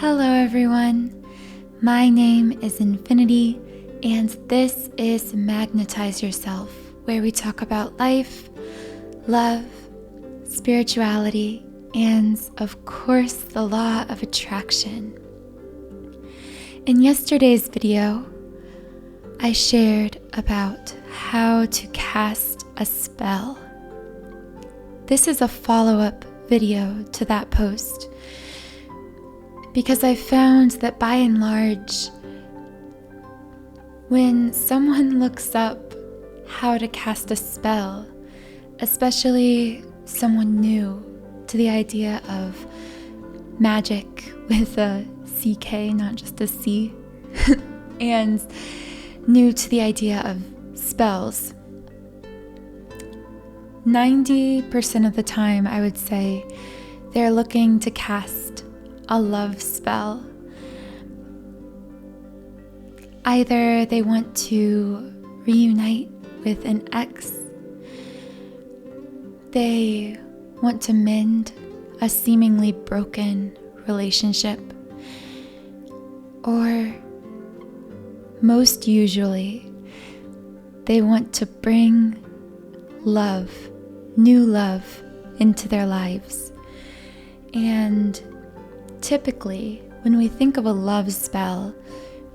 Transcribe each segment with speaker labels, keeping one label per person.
Speaker 1: Hello everyone, my name is Infinity and this is Magnetize Yourself, where we talk about life, love, spirituality, and of course the law of attraction. In yesterday's video, I shared about how to cast a spell. This is a follow-up video to that post because I found that by and large, when someone looks up how to cast a spell, especially someone new to the idea of magic with a CK, not just a C, and new to the idea of spells, 90% of the time I would say they're looking to cast a love spell. Either they want to reunite with an ex, they want to mend a seemingly broken relationship, or most usually they want to bring love, new love into their lives. And typically, when we think of a love spell,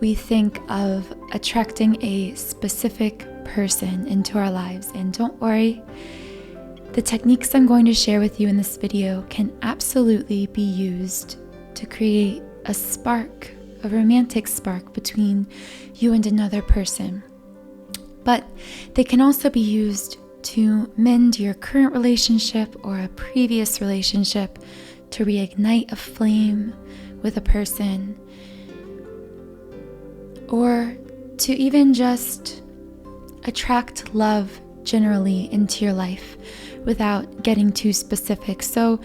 Speaker 1: we think of attracting a specific person into our lives. And don't worry, the techniques I'm going to share with you in this video can absolutely be used to create a spark, a romantic spark between you and another person. But they can also be used to mend your current relationship or a previous relationship, to reignite a flame with a person, or to even just attract love generally into your life without getting too specific. So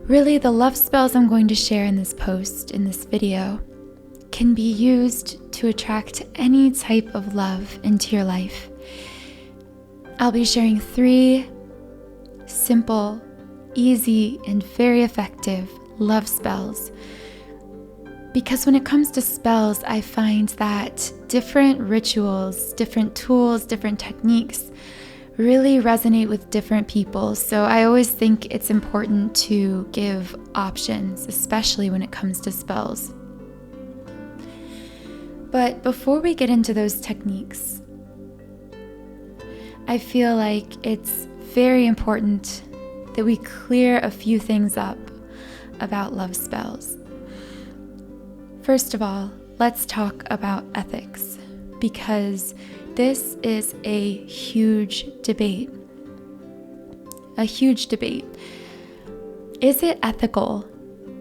Speaker 1: really, the love spells I'm going to share in this post, in this video, can be used to attract any type of love into your life. I'll be sharing 3 simple, easy, and very effective love spells. Because when it comes to spells, I find that different rituals, different tools, different techniques really resonate with different people. So I always think it's important to give options, especially when it comes to spells. But before we get into those techniques, I feel like it's very important that we clear a few things up about love spells. First of all, let's talk about ethics, because this is a huge debate. A huge debate. Is it ethical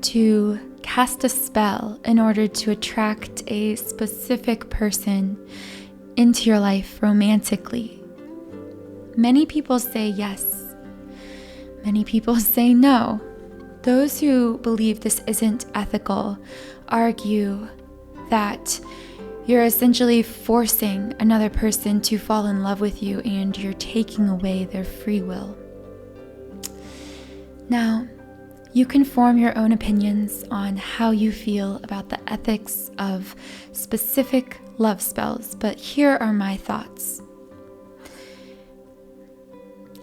Speaker 1: to cast a spell in order to attract a specific person into your life romantically? Many people say yes. Many people say no. Those who believe this isn't ethical argue that you're essentially forcing another person to fall in love with you and you're taking away their free will. Now, you can form your own opinions on how you feel about the ethics of specific love spells, but here are my thoughts.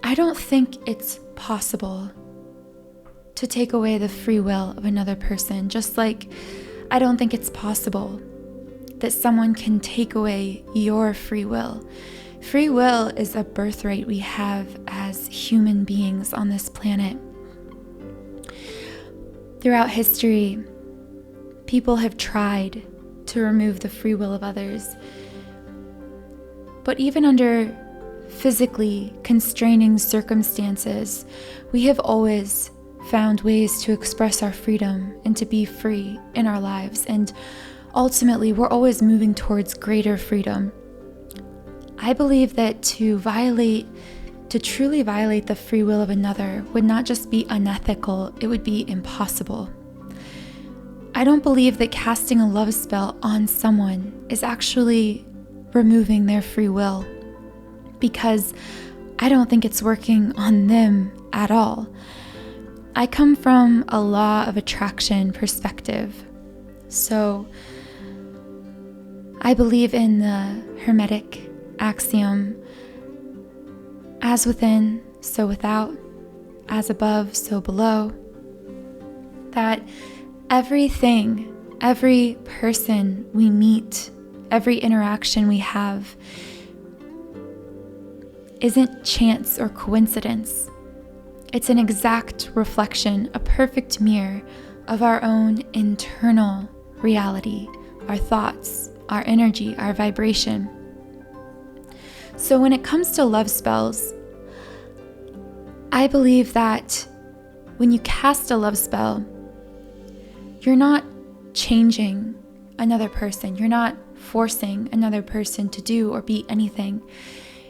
Speaker 1: I don't think it's possible to take away the free will of another person, just like I don't think it's possible that someone can take away your free will. Free will is a birthright we have as human beings on this planet. Throughout history, people have tried to remove the free will of others, but even under physically constraining circumstances, we have always found ways to express our freedom and to be free in our lives. And ultimately, we're always moving towards greater freedom. I believe that to truly violate the free will of another would not just be unethical, it would be impossible. I don't believe that casting a love spell on someone is actually removing their free will, because I don't think it's working on them at all. I come from a law of attraction perspective, So I believe in the Hermetic axiom, as within, so without, as above, so below, that everything, every person we meet, every interaction we have isn't chance or coincidence. It's an exact reflection, a perfect mirror of our own internal reality, our thoughts, our energy, our vibration. So when it comes to love spells, I believe that when you cast a love spell, you're not changing another person. You're not forcing another person to do or be anything.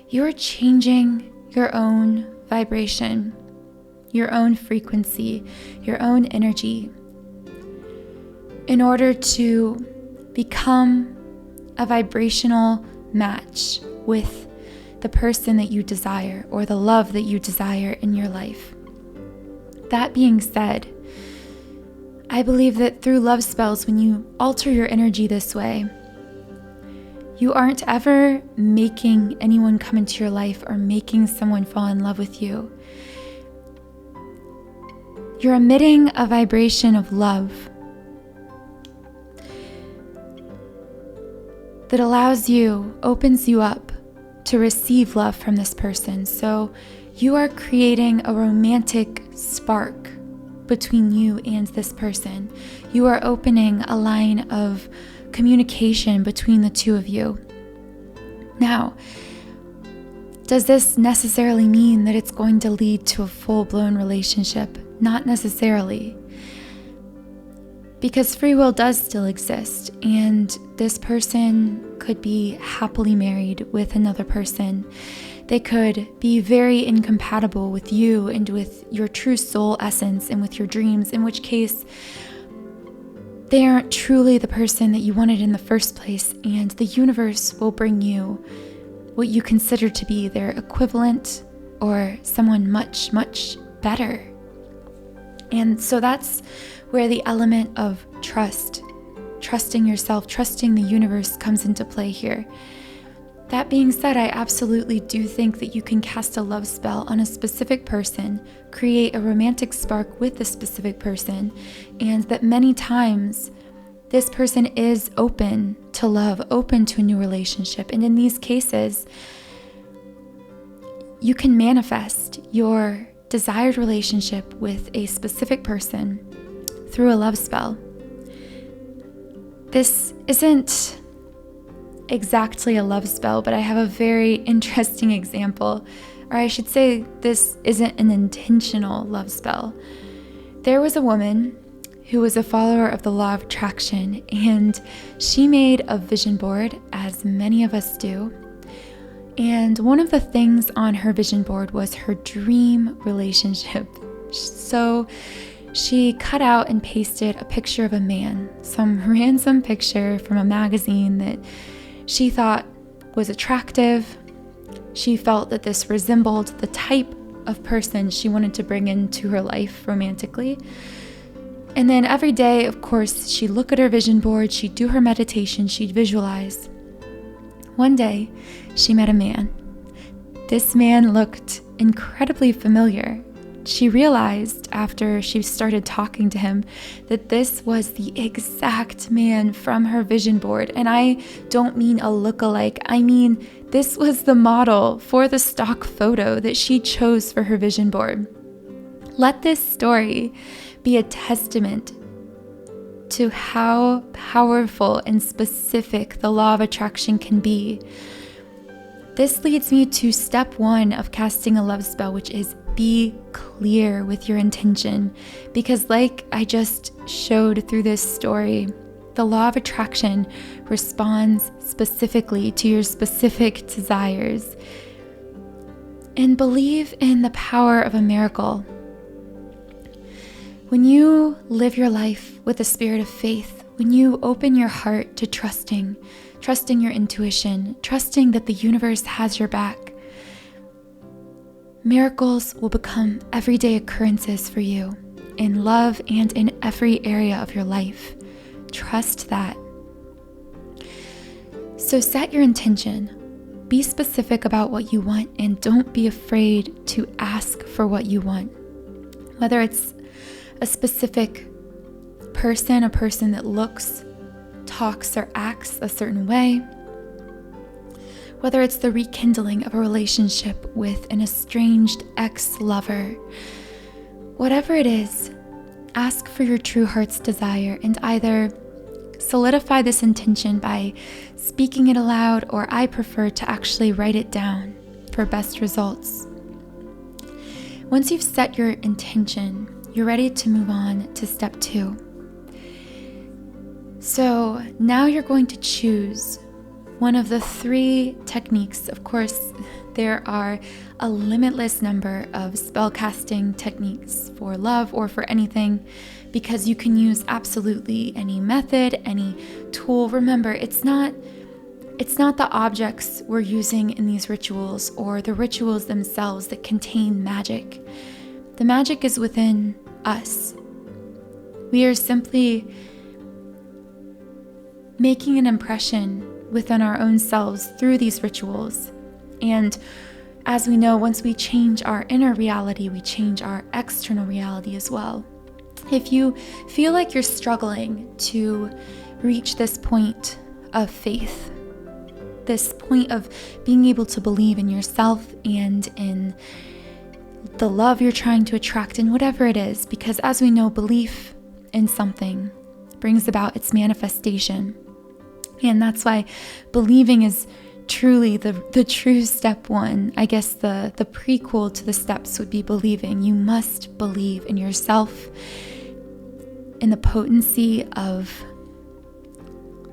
Speaker 1: You're changing your own vibration, your own frequency, your own energy in order to become a vibrational match with the person that you desire or the love that you desire in your life. That being said, I believe that through love spells, when you alter your energy this way, you aren't ever making anyone come into your life or making someone fall in love with you. You're emitting a vibration of love that allows you, opens you up to receive love from this person. So you are creating a romantic spark between you and this person. You are opening a line of communication between the two of you. Now, does this necessarily mean that it's going to lead to a full-blown relationship? Not necessarily. Because free will does still exist, and this person could be happily married with another person. They could be very incompatible with you and with your true soul essence and with your dreams, in which case they aren't truly the person that you wanted in the first place, and the universe will bring you what you consider to be their equivalent or someone much, much better. And so that's where the element of trusting yourself, trusting the universe comes into play here. That being said, I absolutely do think that you can cast a love spell on a specific person, create a romantic spark with the specific person, and that many times this person is open to love, open to a new relationship. And in these cases, you can manifest your desired relationship with a specific person through a love spell. This isn't exactly a love spell, but I have a very interesting example, or I should say this isn't an intentional love spell. There was a woman who was a follower of the law of attraction, and she made a vision board, as many of us do. And one of the things on her vision board was her dream relationship. So she cut out and pasted a picture of a man, some random picture from a magazine that she thought was attractive. She felt that this resembled the type of person she wanted to bring into her life romantically. And then every day, of course, she'd look at her vision board, she'd do her meditation, she'd visualize. One day, she met a man. This man looked incredibly familiar. She realized after she started talking to him that this was the exact man from her vision board. And I don't mean a look-alike. I mean, this was the model for the stock photo that she chose for her vision board. Let this story be a testament to how powerful and specific the law of attraction can be. This leads me to step 1 of casting a love spell, which is be clear with your intention. Because like I just showed through this story, the law of attraction responds specifically to your specific desires. And believe in the power of a miracle. When you live your life with a spirit of faith, when you open your heart to trusting your intuition, trusting that the universe has your back, miracles will become everyday occurrences for you in love and in every area of your life. trust that. So set your intention. Be specific about what you want and don't be afraid to ask for what you want. Whether it's a specific person, a person that looks, talks, or acts a certain way, whether it's the rekindling of a relationship with an estranged ex-lover, whatever it is, ask for your true heart's desire and either solidify this intention by speaking it aloud, or I prefer to actually write it down for best results. Once you've set your intention, you're ready to move on to step 2. So now you're going to choose one of the 3 techniques. Of course, there are a limitless number of spellcasting techniques for love or for anything, because you can use absolutely any method, any tool. Remember, it's not the objects we're using in these rituals or the rituals themselves that contain magic. The magic is within us. We are simply making an impression within our own selves through these rituals. And as we know, once we change our inner reality, we change our external reality as well. If you feel like you're struggling to reach this point of faith, this point of being able to believe in yourself and in the love you're trying to attract in whatever it is, because as we know, belief in something brings about its manifestation. And that's why believing is truly the true step 1. I guess the prequel to the steps would be believing. You must believe in yourself, in the potency of,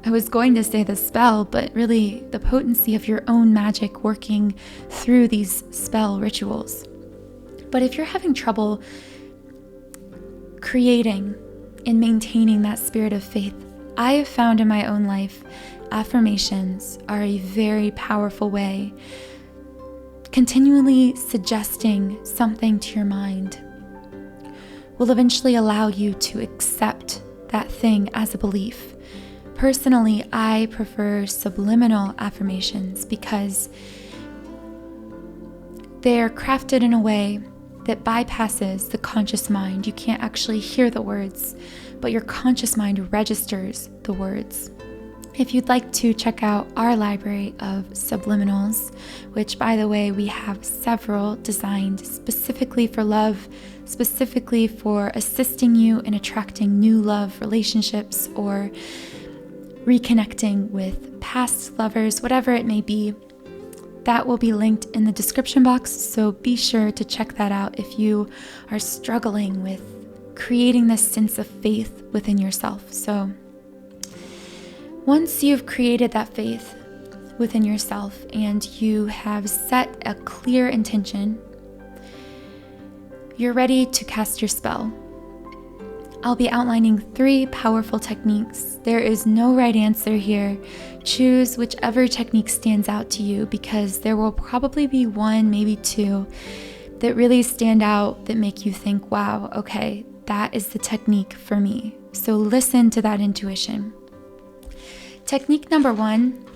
Speaker 1: I was going to say the spell, but really the potency of your own magic working through these spell rituals. But if you're having trouble creating and maintaining that spirit of faith, I have found in my own life, affirmations are a very powerful way. Continually suggesting something to your mind will eventually allow you to accept that thing as a belief. Personally, I prefer subliminal affirmations because they are crafted in a way that bypasses the conscious mind. You can't actually hear the words, but your conscious mind registers the words. If you'd like to check out our library of subliminals, which by the way, we have several designed specifically for love, specifically for assisting you in attracting new love relationships or reconnecting with past lovers, whatever it may be, that will be linked in the description box. So be sure to check that out if you are struggling with creating this sense of faith within yourself. So once you've created that faith within yourself and you have set a clear intention, you're ready to cast your spell. I'll be outlining 3 powerful techniques. There is no right answer here. Choose whichever technique stands out to you, because there will probably be 1, maybe 2 that really stand out that make you think, wow, okay, that is the technique for me. So listen to that intuition. Technique number 1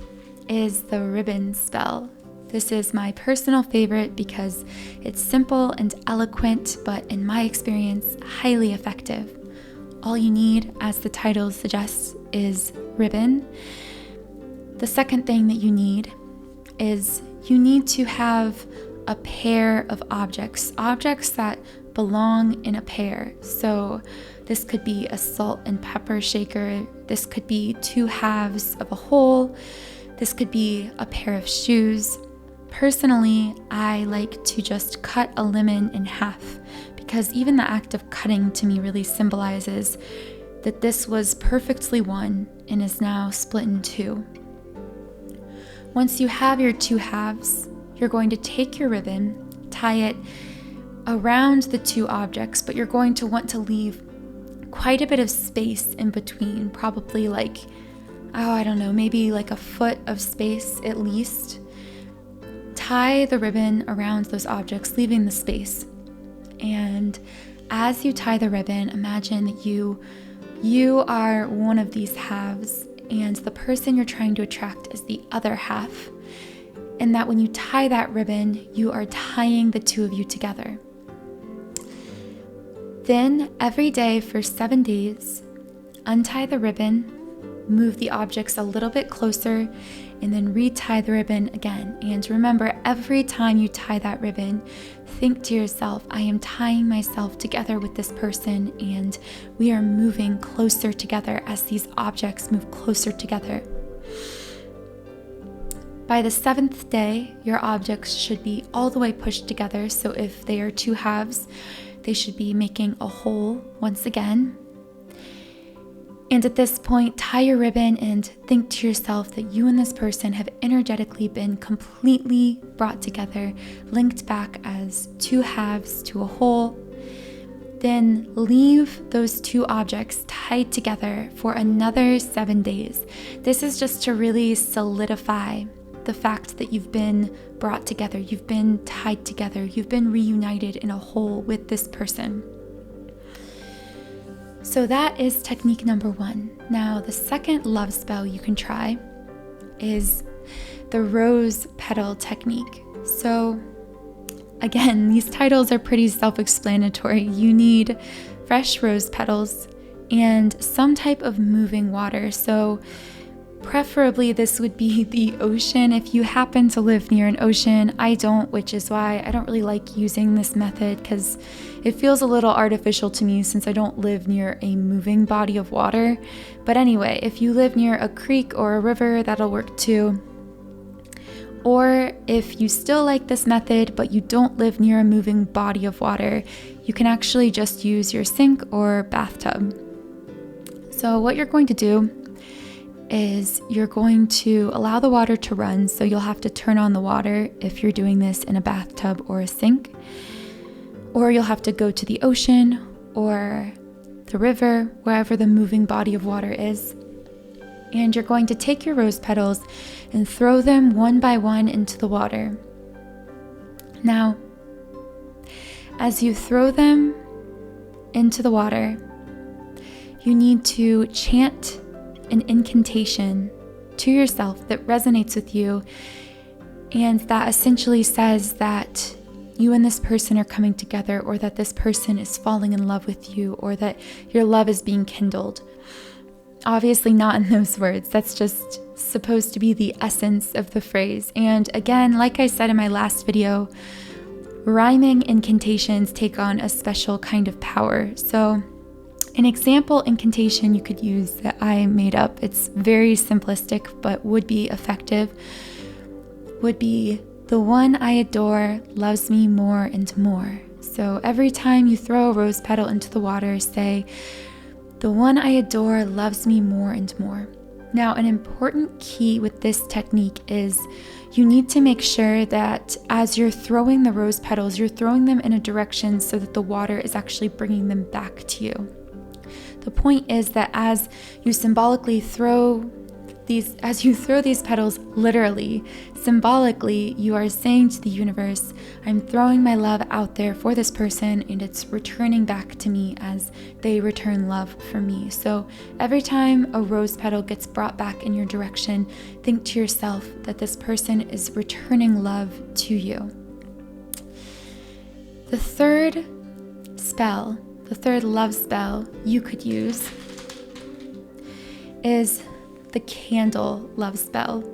Speaker 1: is the ribbon spell. This is my personal favorite because it's simple and eloquent, but in my experience, highly effective. All you need, as the title suggests, is ribbon. The second thing that you need is you need to have a pair of objects that belong in a pair. So this could be a salt and pepper shaker. This could be 2 halves of a whole. This could be a pair of shoes. Personally, I like to just cut a lemon in half, because even the act of cutting to me really symbolizes that this was perfectly one and is now split in 2. Once you have your 2 halves, you're going to take your ribbon, tie it around the 2 objects, but you're going to want to leave quite a bit of space in between, probably like, maybe like a foot of space at least. Tie the ribbon around those objects, leaving the space. And as you tie the ribbon, imagine that you you are one of these halves, and the person you're trying to attract is the other half. And that when you tie that ribbon, you are tying the two of you together. Then, every day for 7 days, untie the ribbon, move the objects a little bit closer, and then retie the ribbon again. And remember, every time you tie that ribbon, think to yourself, I am tying myself together with this person, and we are moving closer together as these objects move closer together. By the 7th day, your objects should be all the way pushed together. So if they are two halves, they should be making a whole once again. And at this point, tie your ribbon and think to yourself that you and this person have energetically been completely brought together, linked back as two halves to a whole. Then leave those two objects tied together for another 7 days. This is just to really solidify the fact that you've been brought together, you've been tied together, you've been reunited in a whole with this person. So that is technique number 1. Now, the second love spell you can try is the rose petal technique. So again, these titles are pretty self-explanatory. You need fresh rose petals and some type of moving water. So preferably this would be the ocean if you happen to live near an ocean. I don't, which is why I don't really like using this method, because it feels a little artificial to me since I don't live near a moving body of water. But anyway, if you live near a creek or a river, that'll work too. Or if you still like this method but you don't live near a moving body of water, you can actually just use your sink or bathtub. So what you're going to do is you're going to allow the water to run, so you'll have to turn on the water if you're doing this in a bathtub or a sink, or you'll have to go to the ocean or the river, wherever the moving body of water is. And you're going to take your rose petals and throw them one by one into the water. Now, as you throw them into the water, you need to chant an incantation to yourself that resonates with you, and that essentially says that you and this person are coming together, or that this person is falling in love with you, or that your love is being kindled. Obviously not in those words. That's just supposed to be the essence of the phrase. And again, like I said in my last video, rhyming incantations take on a special kind of power. So an example incantation you could use that I made up, it's very simplistic but would be effective, would be, the one I adore loves me more and more. So every time you throw a rose petal into the water, say, the one I adore loves me more and more. Now, an important key with this technique is you need to make sure that as you're throwing the rose petals, you're throwing them in a direction so that the water is actually bringing them back to you. The point is that as you symbolically throw these petals, literally, symbolically, you are saying to the universe, I'm throwing my love out there for this person, and it's returning back to me as they return love for me. So every time a rose petal gets brought back in your direction, think to yourself that this person is returning love to you. The third love spell you could use is the candle love spell.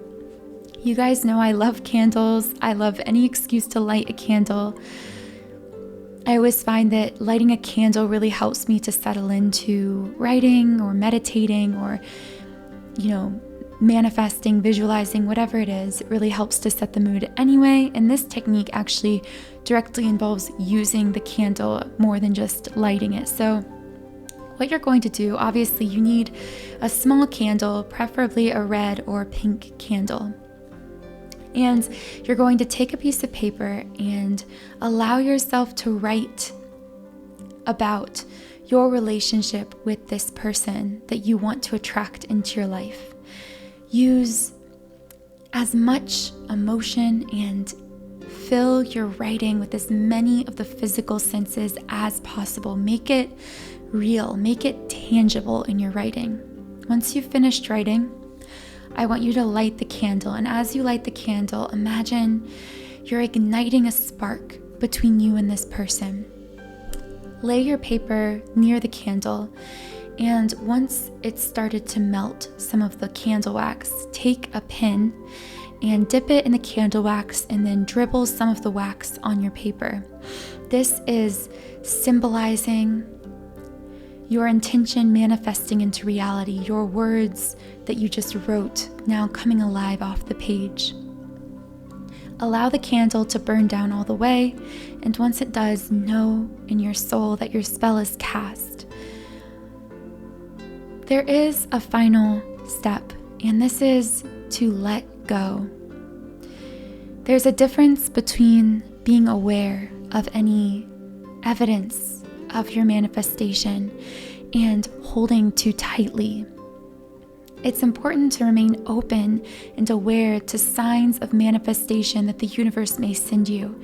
Speaker 1: You guys know I love candles. I love any excuse to light a candle. I always find that lighting a candle really helps me to settle into writing or meditating or, manifesting, visualizing, whatever it is. It really helps to set the mood anyway. And this technique actually directly involves using the candle more than just lighting it. So what you're going to do, obviously you need a small candle, preferably a red or pink candle. And you're going to take a piece of paper and allow yourself to write about your relationship with this person that you want to attract into your life. Use as much emotion and fill your writing with as many of the physical senses as possible. Make it real, make it tangible in your writing. Once you've finished writing, I want you to light the candle. And as you light the candle, imagine you're igniting a spark between you and this person. Lay your paper near the candle, and once it's started to melt some of the candle wax, take a pin and dip it in the candle wax and then dribble some of the wax on your paper. This is symbolizing your intention manifesting into reality, your words that you just wrote now coming alive off the page. Allow the candle to burn down all the way, and once it does, know in your soul that your spell is cast. There is a final step, and this is to let go. There's a difference between being aware of any evidence of your manifestation and holding too tightly. It's important to remain open and aware to signs of manifestation that the universe may send you.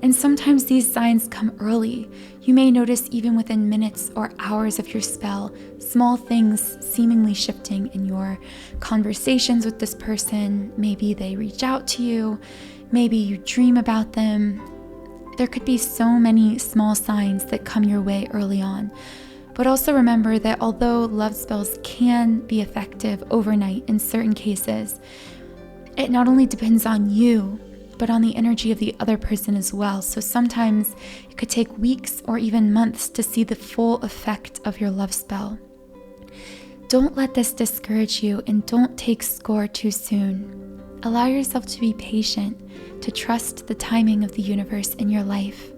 Speaker 1: And sometimes these signs come early. You may notice even within minutes or hours of your spell, small things seemingly shifting in your conversations with this person. Maybe they reach out to you. Maybe you dream about them. There could be so many small signs that come your way early on. But also remember that although love spells can be effective overnight in certain cases, it not only depends on you, but on the energy of the other person as well. So sometimes it could take weeks or even months to see the full effect of your love spell. Don't let this discourage you, and don't take score too soon. Allow yourself to be patient, to trust the timing of the universe in your life.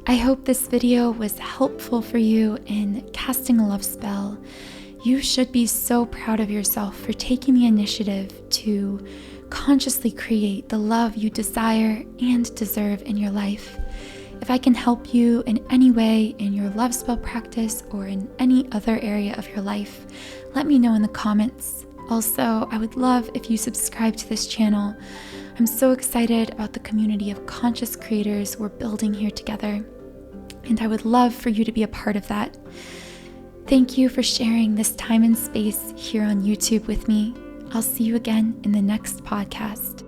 Speaker 1: I hope this video was helpful for you in casting a love spell. You should be so proud of yourself for taking the initiative to consciously create the love you desire and deserve in your life. If I can help you in any way in your love spell practice or in any other area of your life, let me know in the comments. Also, I would love if you subscribe to this channel. I'm so excited about the community of conscious creators we're building here together, and I would love for you to be a part of that. Thank you for sharing this time and space here on YouTube with me. I'll see you again in the next podcast.